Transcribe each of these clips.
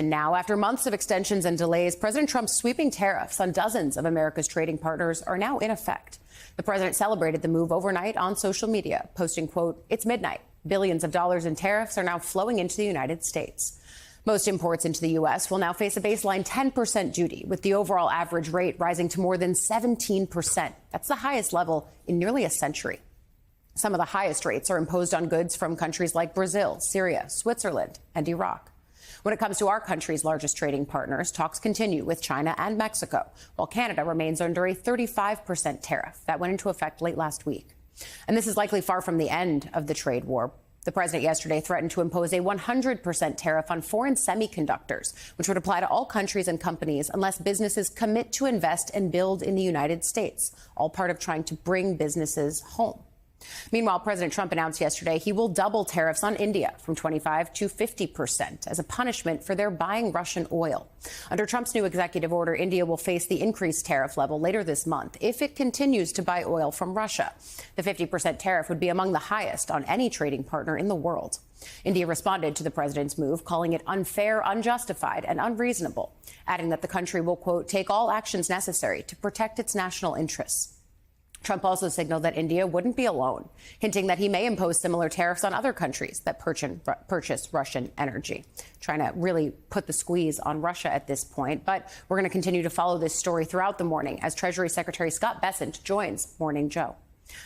And now, after months of extensions and delays, President Trump's sweeping tariffs on dozens of America's trading partners are now in effect. The president celebrated the move overnight on social media, posting, quote, "It's midnight. Billions of dollars in tariffs are now flowing into the United States." Most imports into the U.S. will now face a baseline 10% duty, with the overall average rate rising to more than 17%. That's the highest level in nearly a century. Some of the highest rates are imposed on goods from countries like Brazil, Syria, Switzerland, and Iraq. When it comes to our country's largest trading partners, talks continue with China and Mexico, while Canada remains under a 35% tariff that went into effect late last week. And this is likely far from the end of the trade war. The president yesterday threatened to impose a 100% tariff on foreign semiconductors, which would apply to all countries and companies unless businesses commit to invest and build in the United States, all part of trying to bring businesses home. Meanwhile, President Trump announced yesterday he will double tariffs on India from 25 to 50% as a punishment for their buying Russian oil. Under Trump's new executive order, India will face the increased tariff level later this month if it continues to buy oil from Russia. The 50% tariff would be among the highest on any trading partner in the world. India responded to the president's move, calling it unfair, unjustified, and unreasonable, adding that the country will, quote, "take all actions necessary to protect its national interests." Trump also signaled that India wouldn't be alone, hinting that he may impose similar tariffs on other countries that purchase Russian energy, trying to really put the squeeze on Russia at this point. But we're going to continue to follow this story throughout the morning as Treasury Secretary Scott Bessent joins Morning Joe.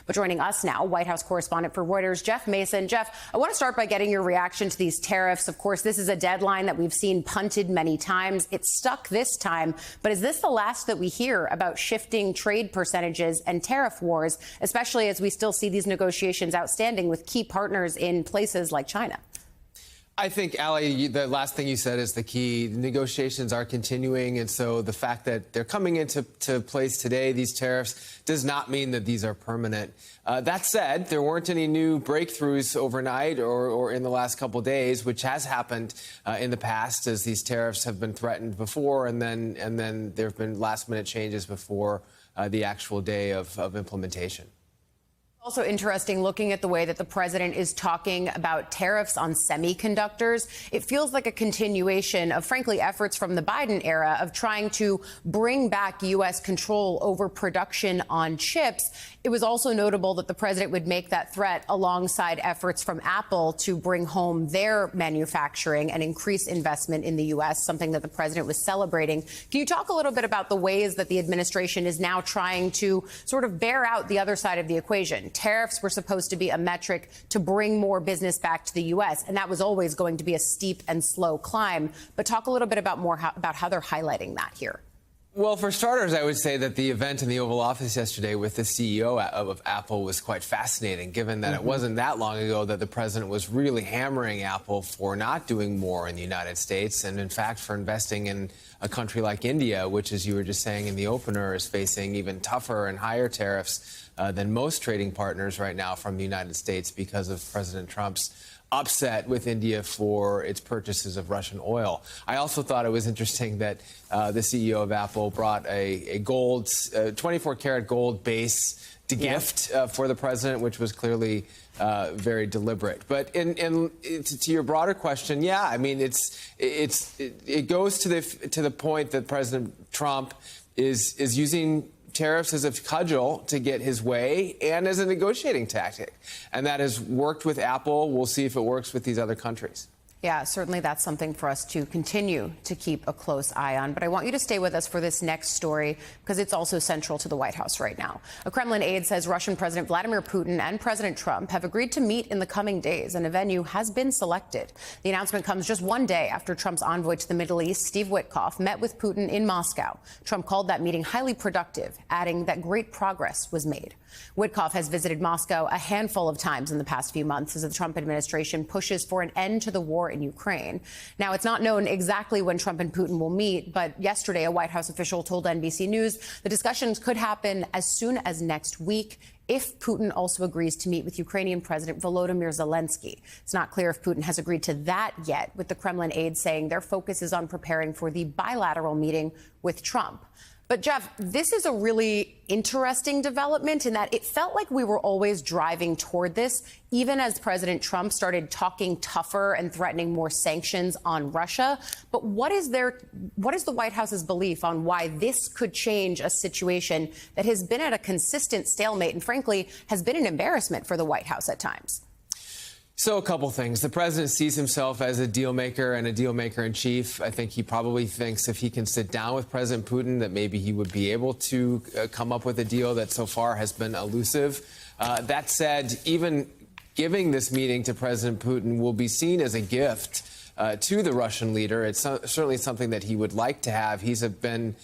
But joining us now, White House correspondent for Reuters, Jeff Mason. Jeff, I want to start by getting your reaction to these tariffs. Of course, this is a deadline that we've seen punted many times. It's stuck this time. But is this the last that we hear about shifting trade percentages and tariff wars, especially as we still see these negotiations outstanding with key partners in places like China? I think, Ali, the last thing you said is the key. Negotiations are continuing, and so the fact that they're coming into place today, these tariffs, does not mean that these are permanent. That said, there weren't any new breakthroughs overnight or in the last couple of days, which has happened in the past as these tariffs have been threatened before, and then there have been last-minute changes before the actual day of implementation. Also interesting looking at the way that the president is talking about tariffs on semiconductors. It feels like a continuation of, frankly, efforts from the Biden era of trying to bring back U.S. control over production on chips. It was also notable that the president would make that threat alongside efforts from Apple to bring home their manufacturing and increase investment in the U.S., something that the president was celebrating. Can you talk a little bit about the ways that the administration is now trying to sort of bear out the other side of the equation? Tariffs were supposed to be a metric to bring more business back to the U.S., and that was always going to be a steep and slow climb. But talk a little bit about about how they're highlighting that here. Well, for starters, I would say that the event in the Oval Office yesterday with the CEO of Apple was quite fascinating, given that it wasn't that long ago that the president was really hammering Apple for not doing more in the United States and, in fact, for investing in a country like India, which, as you were just saying in the opener, is facing even tougher and higher tariffs than most trading partners right now from the United States because of President Trump's upset with India for its purchases of Russian oil. I also thought it was interesting that the CEO of Apple brought a 24-karat gold base to gift for the president, which was clearly very deliberate. But to your broader question, yeah, I mean, it goes to the point that President Trump is using tariffs as a cudgel to get his way and as a negotiating tactic. And that has worked with Apple. We'll see if it works with these other countries. Yeah, certainly that's something for us to continue to keep a close eye on. But I want you to stay with us for this next story because it's also central to the White House right now. A Kremlin aide says Russian President Vladimir Putin and President Trump have agreed to meet in the coming days, and a venue has been selected. The announcement comes just one day after Trump's envoy to the Middle East, Steve Witkoff, met with Putin in Moscow. Trump called that meeting highly productive, adding that great progress was made. Witkoff has visited Moscow a handful of times in the past few months as the Trump administration pushes for an end to the war in Ukraine. Now, it's not known exactly when Trump and Putin will meet, but yesterday a White House official told NBC News the discussions could happen as soon as next week if Putin also agrees to meet with Ukrainian President Volodymyr Zelensky. It's not clear if Putin has agreed to that yet, with the Kremlin aide saying their focus is on preparing for the bilateral meeting with Trump. But Jeff, this is a really interesting development in that it felt like we were always driving toward this, even as President Trump started talking tougher and threatening more sanctions on Russia. But what is the White House's belief on why this could change a situation that has been at a consistent stalemate and, frankly, has been an embarrassment for the White House at times? So a couple things. The president sees himself as a deal maker and a deal maker in chief. I think he probably thinks if he can sit down with President Putin that maybe he would be able to come up with a deal that so far has been elusive. That said, even giving this meeting to President Putin will be seen as a gift to the Russian leader. It's certainly something that he would like to have. He's been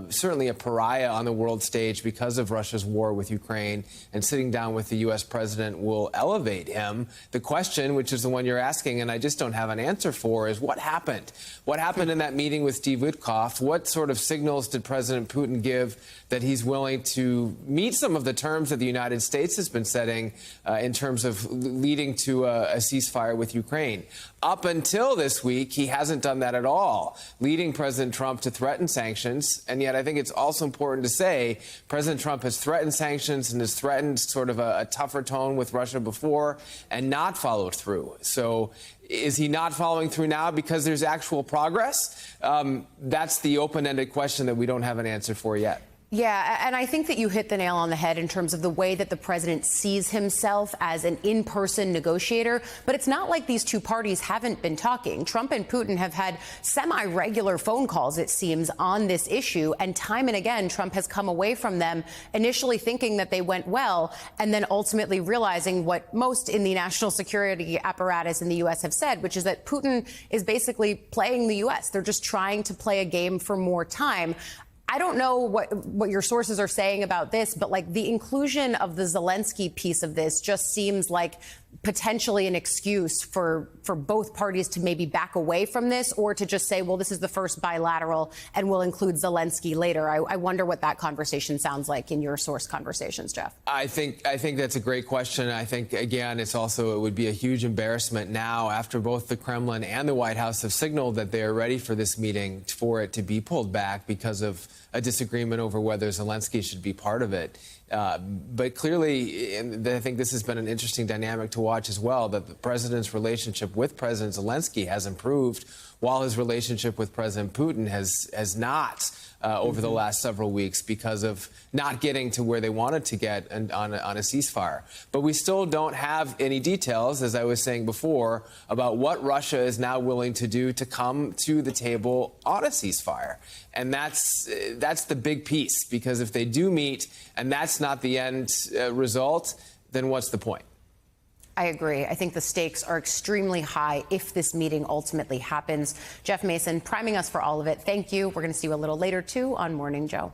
certainly a pariah on the world stage because of Russia's war with Ukraine, and sitting down with the U.S. president will elevate him. The question, which is the one you're asking, and I just don't have an answer for, is what happened? What happened in that meeting with Steve Witkoff? What sort of signals did President Putin give that he's willing to meet some of the terms that the United States has been setting in terms of leading to a ceasefire with Ukraine? Up until this week, he hasn't done that at all, leading President Trump to threaten sanctions. And yet I think it's also important to say President Trump has threatened sanctions and has threatened sort of a tougher tone with Russia before and not followed through. So is he not following through now because there's actual progress? That's the open-ended question that we don't have an answer for yet. Yeah, and I think that you hit the nail on the head in terms of the way that the president sees himself as an in-person negotiator. But it's not like these two parties haven't been talking. Trump and Putin have had semi-regular phone calls, it seems, on this issue. And time and again, Trump has come away from them initially thinking that they went well, and then ultimately realizing what most in the national security apparatus in the U.S. have said, which is that Putin is basically playing the U.S. They're just trying to play a game for more time. I don't know what your sources are saying about this, but like the inclusion of the Zelensky piece of this just seems like potentially an excuse for both parties to maybe back away from this, or to just say, well, this is the first bilateral and we'll include Zelensky later. I wonder what that conversation sounds like in your source conversations, Jeff. I think that's a great question. I think, again, it would be a huge embarrassment now after both the Kremlin and the White House have signaled that they are ready for this meeting for it to be pulled back because of a disagreement over whether Zelensky should be part of it. But clearly, and I think this has been an interesting dynamic to watch as well, that the president's relationship with President Zelensky has improved while his relationship with President Putin has not over the last several weeks because of not getting to where they wanted to get on a ceasefire. But we still don't have any details, as I was saying before, about what Russia is now willing to do to come to the table on a ceasefire. And that's the big piece, because if they do meet and that's not the end result, then what's the point? I agree. I think the stakes are extremely high if this meeting ultimately happens. Jeff Mason, priming us for all of it. Thank you. We're going to see you a little later, too, on Morning Joe.